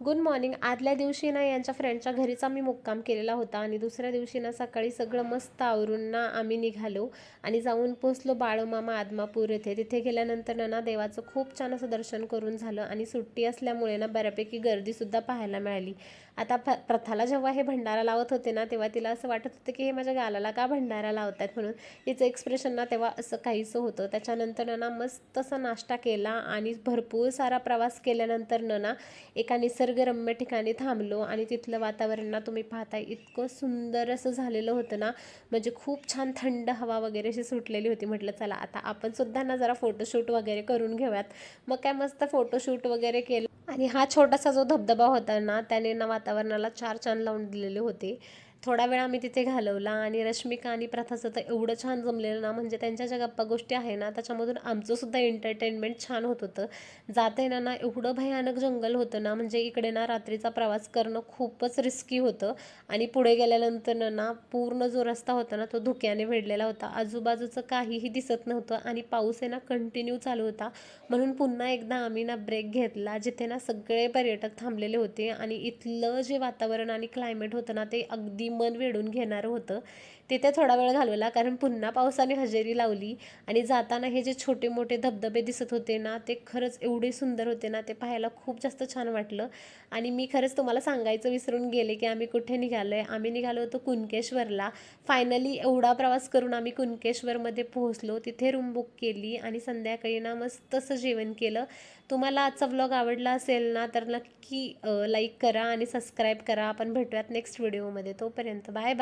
Good morning. आदल्या दिवशी ना यांच्या फ्रेंडच्या घरीच आम्ही मुक्काम केलेला होता आणि दुसऱ्या दिवशी ना सकाळी सगळं मस्त आवरून ना आम्ही निघालो आणि जाऊन पोचलो बाळूमामा आदमापूर येथे. तिथे गेल्यानंतर ना देवाचं खूप छान असं दर्शन करून झालं आणि सुट्टी असल्यामुळे ना बऱ्यापैकी गर्दीसुद्धा पाहायला मिळाली. आता प्रथाला जेव्हा हे भंडारा लावत होते ना तेव्हा तिला असं वाटत होतं की हे माझ्या गालाला का भंडारा लावत आहेत म्हणून. तिचं एक्सप्रेशन ना तेव्हा असं काहीसं होतं. त्याच्यानंतर ना मस्त असा नाश्ता केला आणि भरपूर सारा प्रवास केल्यानंतर ना एका निसर्गरम्य ठिकाणी थांबलो आणि तिथलं वातावरण ना तुम्ही पाहताय इतकं सुंदर असं झालेलं होतं ना, म्हणजे खूप छान थंड हवा वगैरे अशी सुटलेली होती. म्हटलं चला आता आपण सुद्धा ना जरा फोटोशूट वगैरे करून घेऊयात. मग काय मस्त फोटोशूट वगैरे केलं आणि हा छोटासा जो धबधबा होता ना त्याने ना वातावरणाला चार चांद लावून दिलेले होते. थोडा वेळ आम्ही तिथे घालवला आणि रश्मिका आणि प्रथाचं तर एवढं छान जमलेलं ना, म्हणजे त्यांच्या ज्या गप्पा गोष्टी आहे ना त्याच्यामधून आमचं सुद्धा एंटरटेनमेंट छान होत होतं. जाते ना एवढं भयानक जंगल होतं ना, म्हणजे इकडे ना रात्रीचा प्रवास करणं खूपच रिस्की होतं आणि पुढे गेल्यानंतर ना पूर्ण जो रस्ता होता ना तो धुक्याने वेढलेला होता. आजूबाजूचं काहीही दिसत नव्हतं आणि पाऊस आहे ना कंटिन्यू चालू होता. म्हणून पुन्हा एकदा आम्ही ना ब्रेक घेतला, जिथे ना सगळे पर्यटक थांबलेले होते आणि इथलं जे वातावरण आणि क्लायमेट होतं ना ते अगदी मन वेढून घेणारं होतं. तिथे थोडा वेळ घालवला कारण पुन्हा पावसाने हजेरी लावली आणि जाताना हे जे छोटे मोठे धबधबे दिसत होते ना ते खरंच एवढे सुंदर होते ना, ते पाहायला खूप जास्त छान वाटलं. आणि मी खरंच तुम्हाला सांगायचं विसरून गेले की आम्ही कुठे निघालोय. आम्ही निघालो होतो कुणकेश्वरला. फायनली एवढा प्रवास करून आम्ही कुणकेश्वरमध्ये पोहोचलो. तिथे रूम बुक केली आणि संध्याकाळी ना मस्त असं जेवण केलं. तुम्हाला आजचा व्लॉग आवडला असेल ना तर नक्की लाईक करा आणि सबस्क्राईब करा. आपण भेटूयात नेक्स्ट व्हिडिओमध्ये. तोपर्यंत बाय बाय.